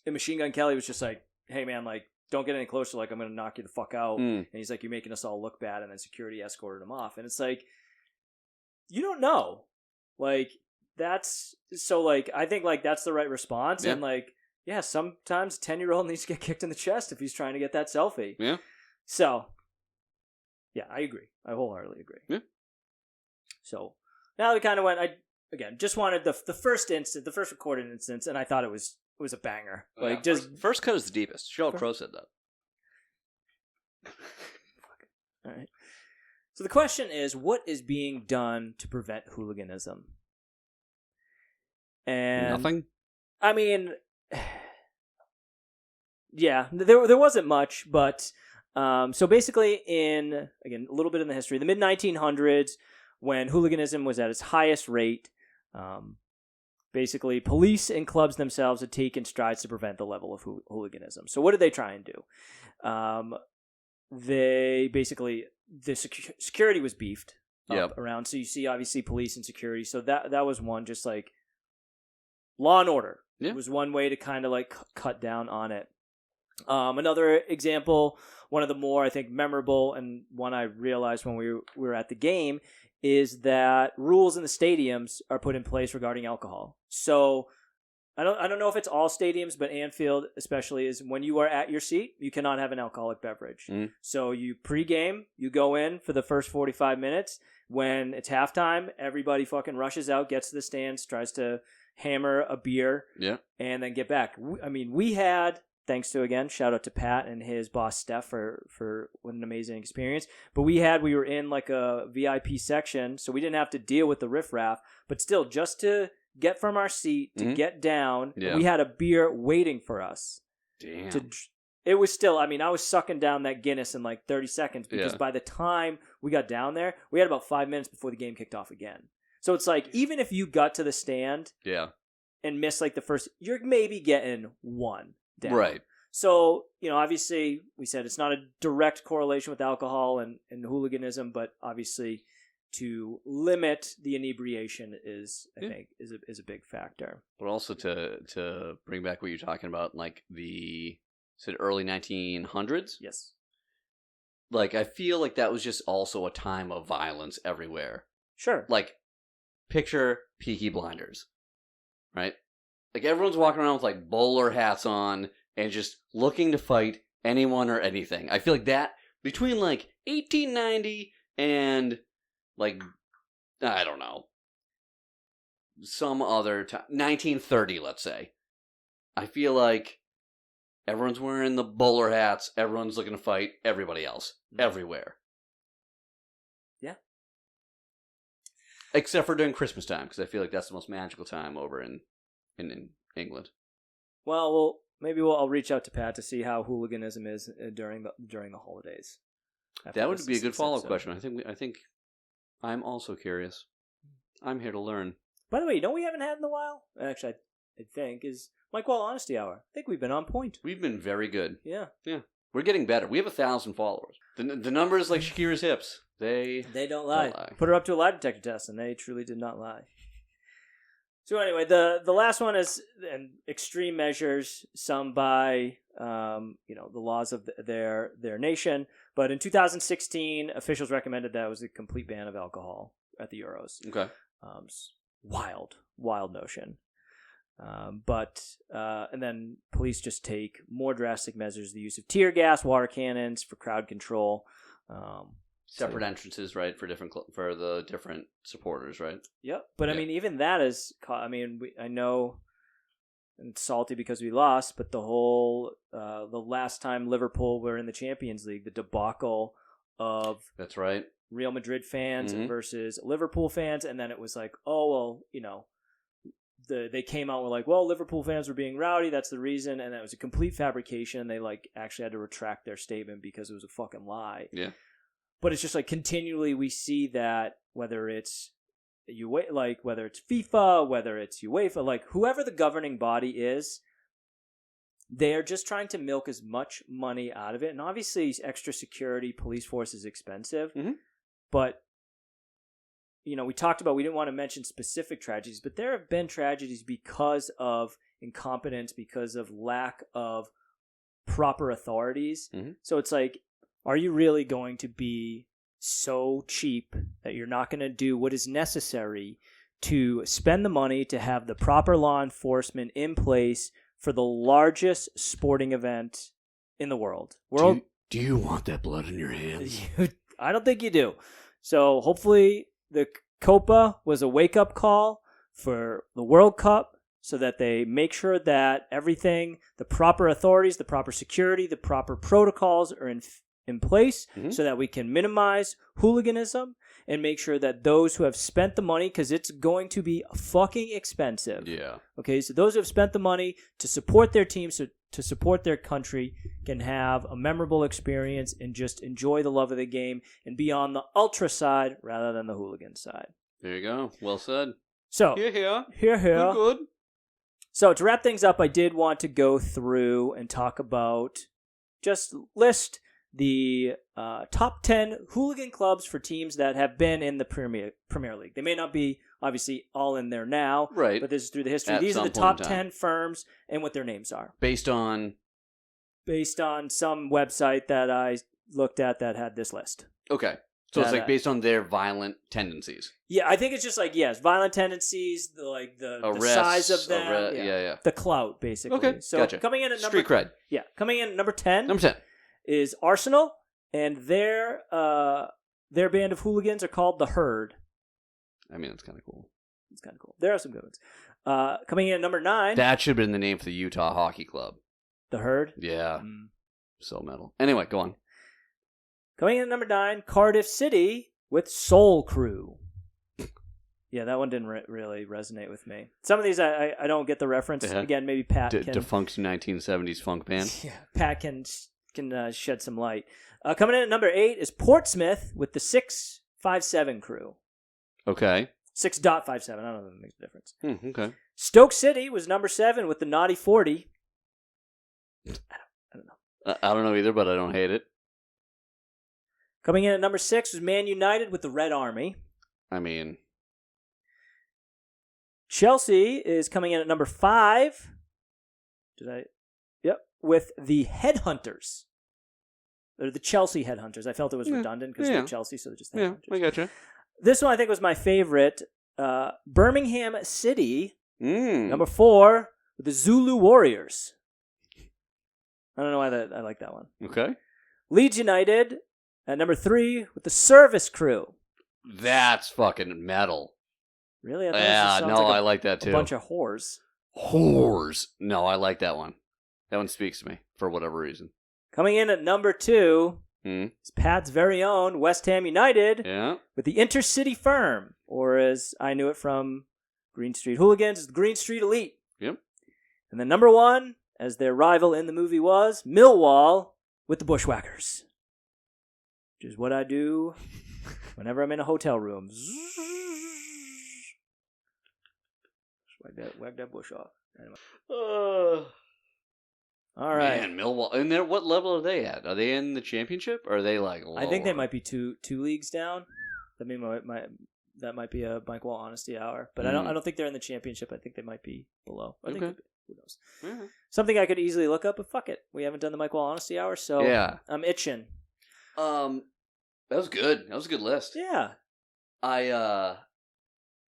and Machine Gun Kelly was just like, hey man, like, don't get any closer, like, I'm gonna knock you the fuck out. And he's like, you're making us all look bad, and then security escorted him off. And it's like, you don't know, like, that's so, like, I think, like, that's the right response. And, like, yeah, sometimes a 10-year-old needs to get kicked in the chest if he's trying to get that selfie. Yeah. So, yeah, I agree. I wholeheartedly agree. Yeah. So, now we kind of went, again, just wanted the first recorded instance, and I thought it was a banger. Like, just first cut is the deepest. Sheryl Crow said that. All right. So the question is, what is being done to prevent hooliganism? And nothing. I mean, yeah, there wasn't much, but so basically, again, a little bit in the history, the mid 1900s, when hooliganism was at its highest rate, basically police and clubs themselves had taken strides to prevent the level of hooliganism. So what did they try and do? They basically, the security was beefed up around. So you see, obviously, police and security. So that was one, just like law and order. It was one way to kind of like cut down on it. Another example, one of the more, I think, memorable, and one I realized when we were at the game, is that rules in the stadiums are put in place regarding alcohol. So I don't know if it's all stadiums, but Anfield especially is when you are at your seat, you cannot have an alcoholic beverage. So you pregame, you go in for the first 45 minutes. When it's halftime, everybody fucking rushes out, gets to the stands, tries to hammer a beer, and then get back. I mean, we had, thanks to, again, shout out to Pat and his boss Steph for what an amazing experience. But we were in like a VIP section, so we didn't have to deal with the riffraff. But still, just to get from our seat to get down, we had a beer waiting for us. Damn. It was still, I mean, I was sucking down that Guinness in like 30 seconds because by the time we got down there, we had about 5 minutes before the game kicked off again. So it's like, even if you got to the stand and missed like the first, you're maybe getting one down. Right. So, obviously, we said it's not a direct correlation with alcohol and hooliganism, but obviously to limit the inebriation is, I think, is a big factor. But also to bring back what you're talking about, like early 1900s? Yes. Like, I feel like that was just also a time of violence everywhere. Sure. Like, picture Peaky Blinders, right? Like, everyone's walking around with, like, bowler hats on and just looking to fight anyone or anything. I feel like that, between, like, 1890 and, like, I don't know, some other time, 1930, let's say. I feel like everyone's wearing the bowler hats, everyone's looking to fight everybody else, everywhere. Yeah. Except for during Christmas time, because I feel like that's the most magical time over in England. Well, maybe I'll reach out to Pat to see how hooliganism is during the holidays. after That would this be a good this follow-up episode. question. I think I'm also curious. I'm here to learn. By the way, you know what we haven't had in a while? Actually, I think is Mike Wall Honesty Hour. I think we've been on point. We've been very good. Yeah. We're getting better. We have 1,000 followers. The numbers like Shakira's hips. They don't lie. lie. Put her up to a lie detector test, and they truly did not lie. So anyway, the last one is extreme measures, some by the laws of their nation. But in 2016, officials recommended that it was a complete ban of alcohol at the Euros. Okay. Wild notion. And then police just take more drastic measures: the use of tear gas, water cannons for crowd control. Separate entrances, right, for the different supporters, right? Yep. But I Yeah. mean, even that is. I mean, I know it's salty because we lost, but the whole the last time Liverpool were in the Champions League, the debacle of That's right. Real Madrid fans Mhm. versus Liverpool fans, and then it was like, oh well, they came out with like, well, Liverpool fans were being rowdy, that's the reason, and that was a complete fabrication. They like actually had to retract their statement because it was a fucking lie. Yeah. But it's just like continually we see that whether it's whether it's FIFA, whether it's UEFA, like whoever the governing body is, they're just trying to milk as much money out of it. And obviously extra security, police force is expensive. Mhm. But we talked about, we didn't want to mention specific tragedies, but there have been tragedies because of incompetence, because of lack of proper authorities. Mhm. So it's like, are you really going to be so cheap that you're not going to do what is necessary to spend the money to have the proper law enforcement in place for the largest sporting event in the world? Do you want that blood in your hands? I don't think you do. So hopefully the Copa was a wake-up call for the World Cup so that they make sure that everything, the proper authorities, the proper security, the proper protocols are in place Mhm. so that we can minimize hooliganism and make sure that those who have spent the money, because it's going to be fucking expensive. Yeah. Okay, so those who have spent the money to support their teams, to support their country, can have a memorable experience and just enjoy the love of the game and be on the ultra side rather than the hooligan side. There you go. Well said. So, Here. here. Good. So to wrap things up, I did want to go through and talk about, just list the top 10 hooligan clubs for teams that have been in the Premier League. They may not be, obviously, all in there now, Right. but this is through the history. At These are some the point top in time. 10 firms and what their names are, Based on. based on some website that I looked at that had this list. Okay. So it's That, like based on their violent tendencies. Yeah, I think it's just like, yes, violent tendencies, the Arrests. size of them. Yeah. The clout, basically. Okay, So gotcha. coming in at number Street cred. Yeah, coming in at number 10 Number 10. is Arsenal, and their band of hooligans are called the Herd. I mean, that's kind of cool. It's kind of cool. There are some good ones. Coming in at number 9, That should have been the name for the Utah Hockey Club. the Herd. Yeah. Mm. So metal. Anyway, go on. Coming in at number 9, Cardiff City with Soul Crew. Yeah, that one didn't really resonate with me. Some of these I don't get the reference. Yeah. Again, maybe Pat can. Defunct 1970s funk band. Yeah, Pat can shed some light. Coming in at number 8 is Portsmouth with the 657 Crew. Okay. 6.57. I don't know if that makes a difference. Okay. Stoke City was number 7 with the Naughty 40. I don't know. I don't know either, but I don't hate it. Coming in at number 6 was Man United with the Red Army. I mean, Chelsea is coming in at number 5. Yep. With the Headhunters. They're the Chelsea Headhunters. I felt it was redundant because they're Chelsea, so they're just Headhunters. I gotcha. This one I think was my favorite. Birmingham City, Mm. number 4, with the Zulu Warriors. I don't know why I like that one. Okay. Leeds United at number 3 with the Service Crew. That's fucking metal. Really? I thought Yeah, this just no, sounds like I like that too. a bunch of whores. Whores. No, I like that one. That one speaks to me for whatever reason. Coming in at number 2 Hmm. is Pat's very own West Ham United Yeah. with the Intercity Firm, or as I knew it from Green Street Hooligans, the Green Street Elite. Yep. And then number 1, as their rival in the movie was, Millwall with the Bushwhackers. which is what I do whenever I'm in a hotel room. Wag that bush off. Anyway. All right. Man, Millwall. And what level are they at? Are they in the championship, or are they like lower? I think they might be two leagues down. That might be a Mike Wall honesty hour, but I don't think they're in the championship. I think they might be below. I think who knows? Mm-hmm. Something I could easily look up, but fuck it, we haven't done the Mike Wall honesty hour, so yeah, I'm itching. That was good. That was a good list. Yeah, I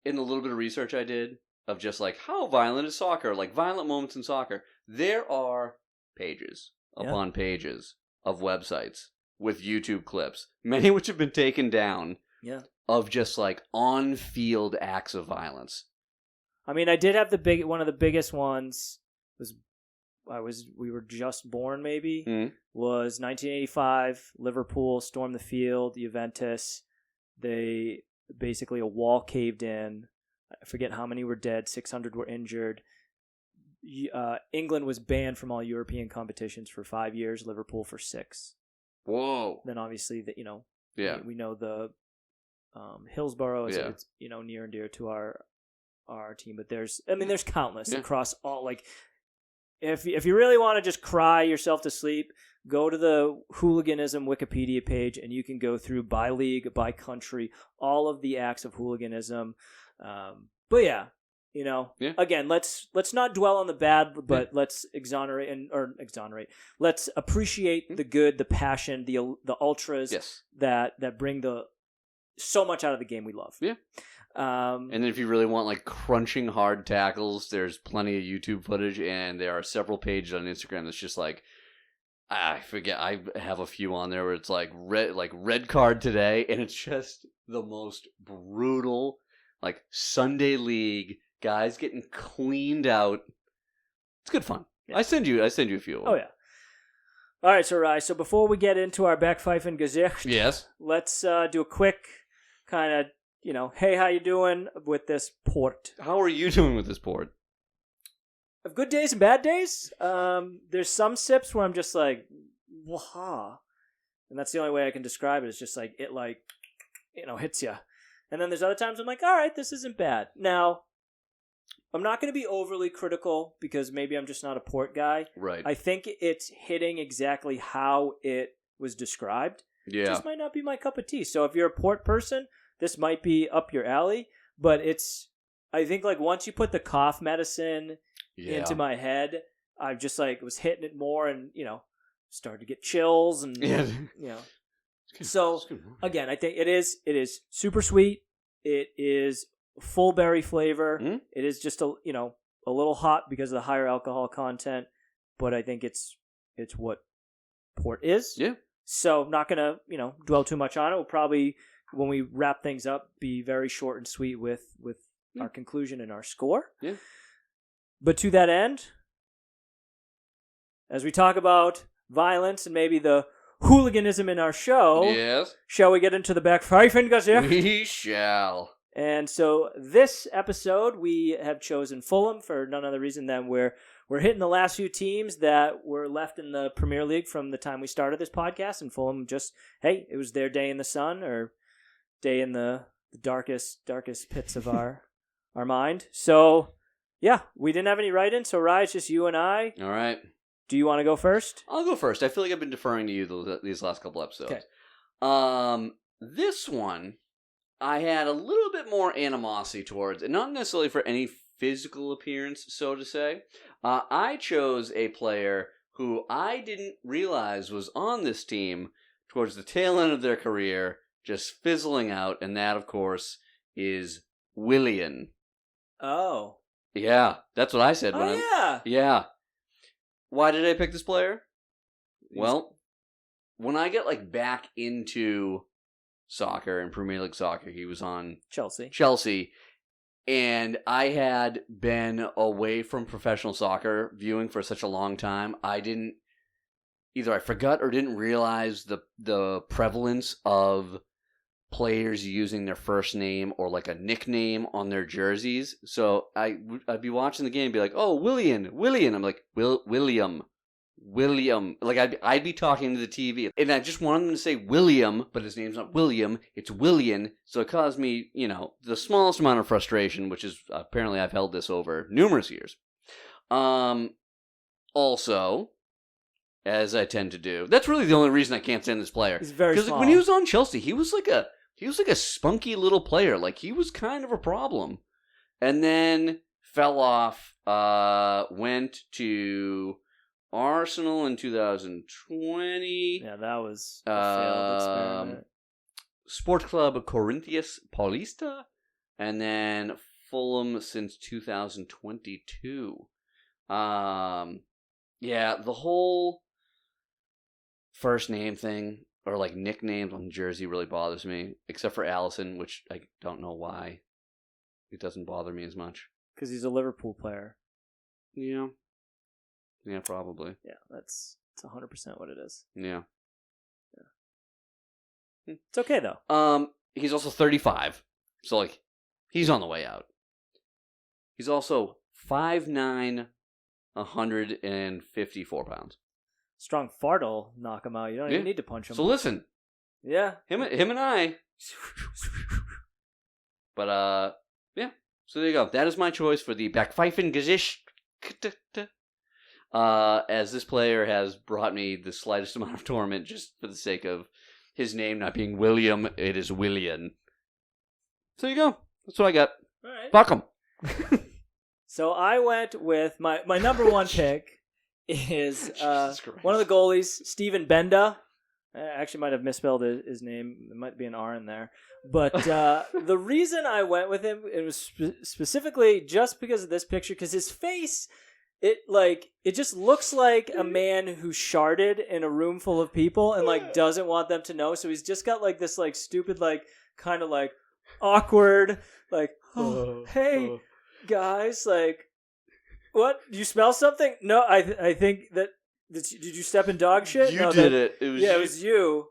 in the little bit of research I did of just like how violent is soccer, like violent moments in soccer, there are pages upon pages of websites with YouTube clips, many which have been taken down. Yeah. Of just like on-field acts of violence. I mean, I did have one of the biggest ones we were just born maybe, was 1985, Liverpool stormed the field, Juventus, they basically a wall caved in. I forget how many were dead, 600 were injured. England was banned from all European competitions for 5 years, Liverpool for 6. Whoa. Then obviously that, yeah. we know the Hillsborough is it's near and dear to our team, but there's countless across all. Like if you really want to just cry yourself to sleep, go to the hooliganism Wikipedia page and you can go through by league, by country, all of the acts of hooliganism. But again, let's not dwell on the bad, but let's exonerate. Let's appreciate the good, the passion, the ultras that bring so much out of the game we love. Yeah. And then if you really want like crunching hard tackles, there's plenty of YouTube footage, and there are several pages on Instagram that's just like, I forget, I have a few on there where it's like red card today, and it's just the most brutal, like Sunday league guys getting cleaned out. It's good fun. Yeah. I send you a few of them. Oh yeah. All right, so Rye, so before we get into our Backpfeifen Gesicht, yes, let's do a quick kind of, hey, how you doing with this port? How are you doing with this port? Of good days and bad days. There's some sips where I'm just like, waha. And that's the only way I can describe it. It's just like, it like, hits you. And then there's other times I'm like, all right, this isn't bad. Now, I'm not going to be overly critical because maybe I'm just not a port guy. Right. I think it's hitting exactly how it was described. Yeah. It just might not be my cup of tea. So if you're a port person, this might be up your alley. But I think like once you put the cough medicine into my head, I just like was hitting it more and, started to get chills and, So again, I think it is super sweet. It is full berry flavor. Mm-hmm. It is just a little hot because of the higher alcohol content, but I think it's what port is. Yeah. So I'm not gonna dwell too much on it. We'll probably, when we wrap things up, be very short and sweet with our conclusion and our score. Yeah. But to that end, as we talk about violence and maybe the hooliganism in our show, yes, shall we get into the Backpfeifen Gesicht? We shall. And so this episode, we have chosen Fulham for none other reason than we're hitting the last few teams that were left in the Premier League from the time we started this podcast. And Fulham it was their day in the sun or day in the darkest pits of our mind. So, yeah, we didn't have any write-ins. So, Rye, it's just you and I. All right. Do you want to go first? I'll go first. I feel like I've been deferring to you these last couple episodes. Okay. This one, I had a little bit more animosity towards, and not necessarily for any physical appearance, so to say. I chose a player who I didn't realize was on this team towards the tail end of their career, just fizzling out, and that, of course, is Willian. Oh. Yeah, that's what I said. Yeah. Why did I pick this player? Well, when I get back into soccer and Premier League soccer, he was on Chelsea, and I had been away from professional soccer viewing for such a long time. I forgot or didn't realize the prevalence of players using their first name or like a nickname on their jerseys. So I'd be watching the game and be like, oh, Willian. I'm like, William. William. Like, I'd be talking to the TV, and I just want him to say William, but his name's not William, it's Willian. So it caused me, the smallest amount of frustration, which is apparently I've held this over numerous years. Also, as I tend to do, that's really the only reason I can't stand this player. He's very small. Because when he was on Chelsea, he was like a spunky little player. Like, he was kind of a problem. And then fell off, went to Arsenal in 2020. Yeah, that was a failed experiment. Sport Club Corinthians Paulista, and then Fulham since 2022. Yeah, the whole first name thing, or like nicknames on jersey, really bothers me, except for Allison, which I don't know why. It doesn't bother me as much. Because he's a Liverpool player. Yeah. Yeah, probably. Yeah, it's 100% what it is. Yeah. It's okay, though. He's also 35. So, like, he's on the way out. He's also 5'9", 154 pounds. Strong fart will knock him out. You don't even need to punch him. So listen. Yeah. Him and I. But, yeah. So there you go. That is my choice for the Backpfeifen Gesicht. As this player has brought me the slightest amount of torment just for the sake of his name not being William, it is Willian. So there you go. That's what I got. All right. Fuck him. So I went with my number one pick is one of the goalies, Steven Benda. I actually might have misspelled his name. There might be an R in there. But the reason I went with him, it was specifically just because of this picture, because his face, it just looks like a man who sharded in a room full of people and like doesn't want them to know. So he's just got like this like stupid like kind of like awkward like hey guys, like what, you smell something? No, I think that did you step in dog shit? You did it. It was you.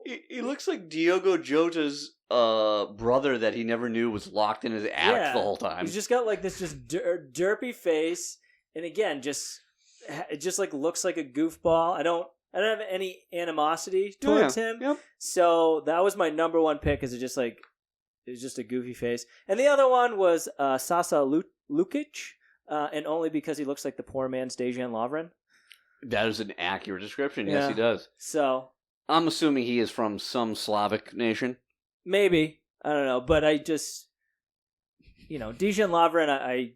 He looks like Diogo Jota's brother that he never knew was locked in his attic the whole time. He's just got like this just derpy face, and again, it just like looks like a goofball. I don't have any animosity towards him. Yep. So that was my number one pick, because it was just a goofy face. And the other one was Sasa Lukic, and only because he looks like the poor man's Dejan Lovren. That is an accurate description. Yes, he does. So I'm assuming he is from some Slavic nation. Maybe. I don't know. But I just, Dejan Lovren, I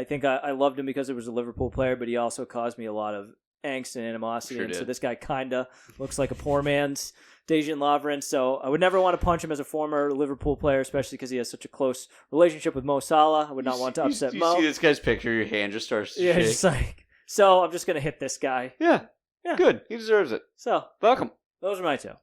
think I loved him because he was a Liverpool player, but he also caused me a lot of angst and animosity. So this guy kind of looks like a poor man's Dejan Lovren. So I would never want to punch him as a former Liverpool player, especially because he has such a close relationship with Mo Salah. I would not want to upset Mo. You see this guy's picture, your hand just starts to shake. It's like, so I'm just going to hit this guy. Yeah. Good. He deserves it. So, welcome. Those are my two.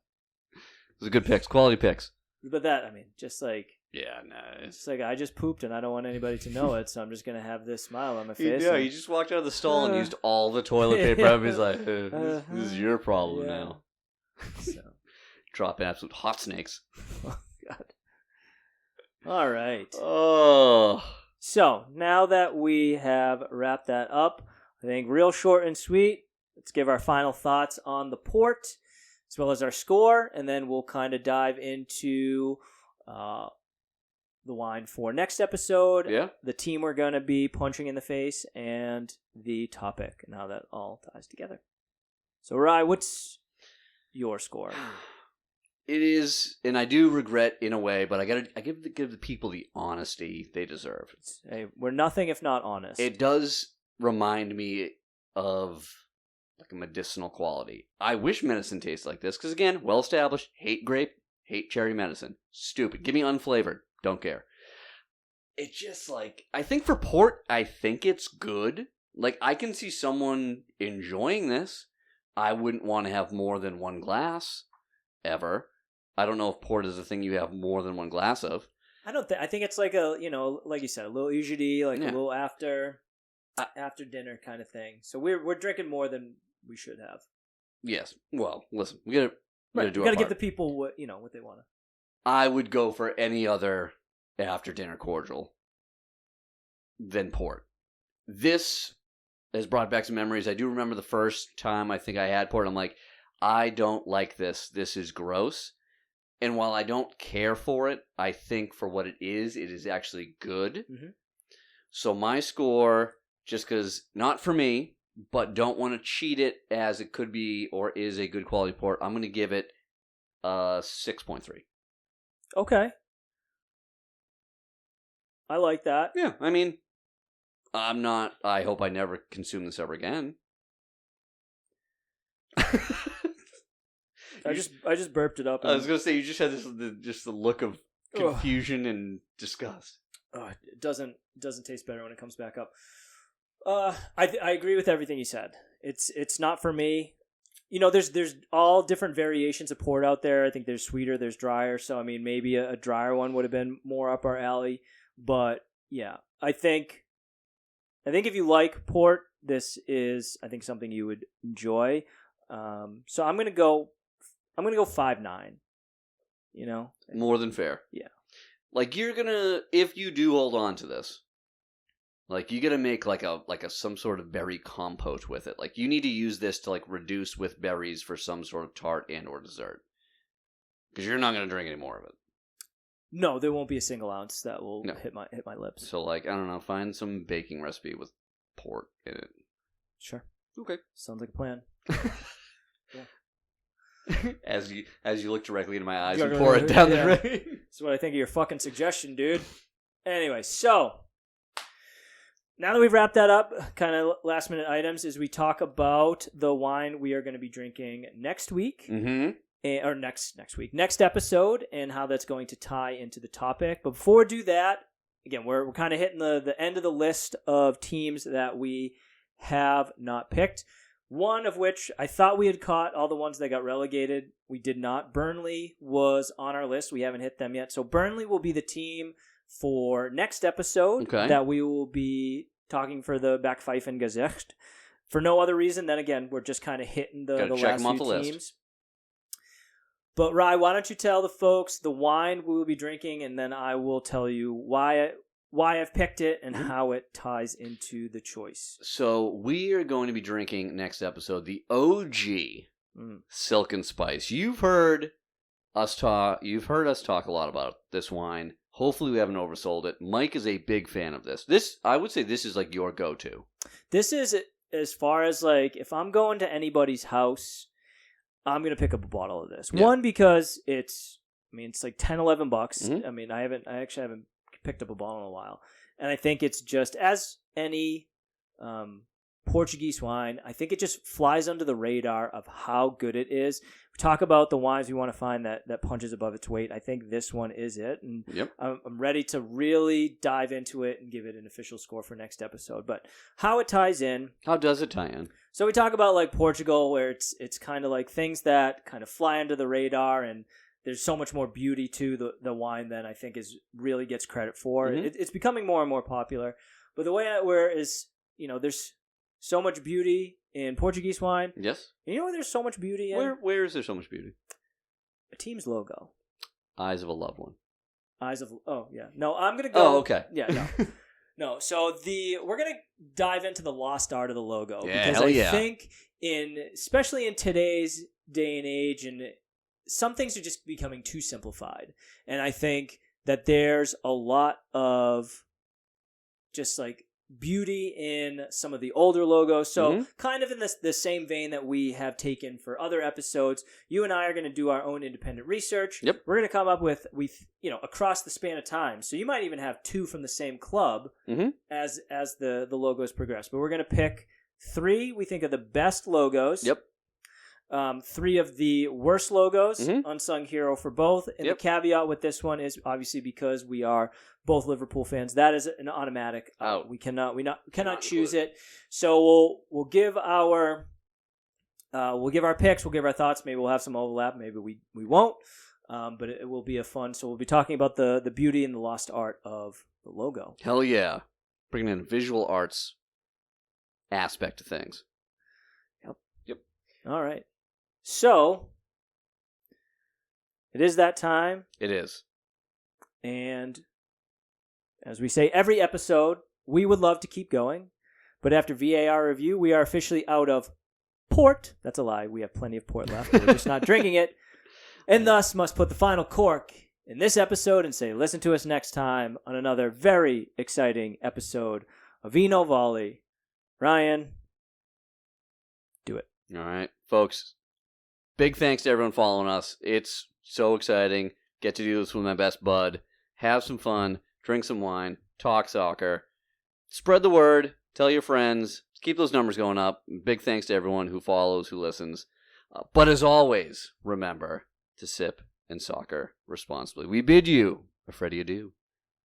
Those are good picks. Quality picks. But that, just like... Yeah, no. It's like, I just pooped and I don't want anybody to know it, so I'm just going to have this smile on my face. Yeah, you just walked out of the stall and used all the toilet paper up. He's like, this is your problem now. So. Dropping absolute hot snakes. Oh, God. All right. Oh. So, now that we have wrapped that up, I think real short and sweet, let's give our final thoughts on the port, as well as our score, and then we'll kind of dive into the wine for next episode, the team we're going to be punching in the face, and the topic, and how that all ties together. So, Rye, what's your score? It is, and I do regret in a way, but I give the people the honesty they deserve. Hey, we're nothing if not honest. It does remind me of like a medicinal quality. I wish medicine tastes like this, because again, well established, hate grape, hate cherry medicine. Stupid. Give me unflavored. Don't care. It's just like, I think for port, I think it's good. Like, I can see someone enjoying this. I wouldn't want to have more than one glass, ever. I don't know if port is a thing you have more than one glass of. I think it's like a, like you said, a little EGD, like a little after dinner kind of thing. So we're drinking more than we should have. Yes. Well, listen, we gotta do our part. We gotta give the people what they want. I would go for any other after dinner cordial than port. This, has brought back some memories. I do remember the first time I think I had port. I'm like, I don't like this. This is gross. And while I don't care for it, I think for what it is actually good. Mm-hmm. So my score, just because, not for me, but don't want to cheat it as it could be or is a good quality port, I'm going to give it 6.3. Okay. I like that. Yeah, I mean, I hope I never consume this ever again. I just burped it up. I was going to say, you just had the look of confusion and disgust. It doesn't taste better when it comes back up. I agree with everything you said. It's not for me. You know, there's all different variations of port out there. I think there's sweeter, there's drier. So I mean, maybe a drier one would have been more up our alley. But yeah, I think if you like port, this is, I think, something you would enjoy. So I'm gonna go 5.9. You know, more than fair. Yeah. Like, you're gonna, if you do hold on to this, like, you gotta make like some sort of berry compote with it. Like, you need to use this to like reduce with berries for some sort of tart and or dessert, because you're not gonna drink any more of it. No, there won't be a single ounce that will hit my lips. So, like, I don't know, find some baking recipe with port in it. Sure. Okay. Sounds like a plan. As you look directly into my eyes and pour it down the drain. That's what I think of your fucking suggestion, dude. Anyway, so now that we've wrapped that up, kind of last minute items, is we talk about the wine we are going to be drinking next week. Mm-hmm. Or next episode, and how that's going to tie into the topic. But before we do that, again, we're kind of hitting the end of the list of teams that we have not picked. One of which I thought we had caught all the ones that got relegated. We did not. Burnley was on our list. We haven't hit them yet. So Burnley will be the team for next episode that we will be talking for the Backpfeifen Gesicht. For no other reason than, again, we're just kind of hitting the last few teams. List. But Rye, why don't you tell the folks the wine we will be drinking, and then I will tell you why I've picked it and how it ties into the choice. So we are going to be drinking next episode the OG Silk and Spice. You've heard us talk a lot about this wine. Hopefully we haven't oversold it. Mike is a big fan of this. I would say this is like your go-to. This is, as far as like, if I'm going to anybody's house, I'm going to pick up a bottle of this. Yeah. One, because it's like $10-11. Mm-hmm. I mean, I actually haven't picked up a bottle in a while. And I think it's just, as any Portuguese wine, I think it just flies under the radar of how good it is. We talk about the wines we want to find that punches above its weight. I think this one is it. And I'm ready to really dive into it and give it an official score for next episode. But how it ties in. How does it tie in? So we talk about like Portugal, where it's kind of like things that kind of fly under the radar, and there's so much more beauty to the wine than I think really gets credit for. Mm-hmm. It's becoming more and more popular. But the way there's so much beauty in Portuguese wine. Yes. And you know where there's so much beauty in? Where is there so much beauty? A team's logo. Eyes of a loved one. Oh, yeah. No, I'm going to go. Oh, okay. Yeah, no. No, so we're going to dive into the lost art of the logo. Yeah, because hell I think especially in today's day and age, and some things are just becoming too simplified. And I think that there's a lot of just like beauty in some of the older logos. So kind of in the same vein that we have taken for other episodes, you and I are going to do our own independent research. Yep. We're going to come up with across the span of time. So you might even have two from the same club as the logos progress. But we're going to pick 3 we think are the best logos. Yep. 3 of the worst logos, unsung hero for both. And the caveat with this one is obviously because we are both Liverpool fans, that is an automatic out. We cannot choose it. So we'll give our picks, we'll give our thoughts. Maybe we'll have some overlap, maybe we won't. But it will be a fun. So we'll be talking about the beauty and the lost art of the logo. Hell yeah, bringing in visual arts aspect of things. Yep. All right. So, it is that time. It is. And as we say every episode, we would love to keep going. But after VAR review, we are officially out of port. That's a lie. We have plenty of port left. We're just not drinking it. And thus must put the final cork in this episode and say, listen to us next time on another very exciting episode of Vino Volley. Ryan, do it. All right, folks. Big thanks to everyone following us. It's so exciting. Get to do this with my best bud. Have some fun. Drink some wine. Talk soccer. Spread the word. Tell your friends. Keep those numbers going up. Big thanks to everyone who follows, who listens. But as always, remember to sip and soccer responsibly. We bid you a Freddie adieu.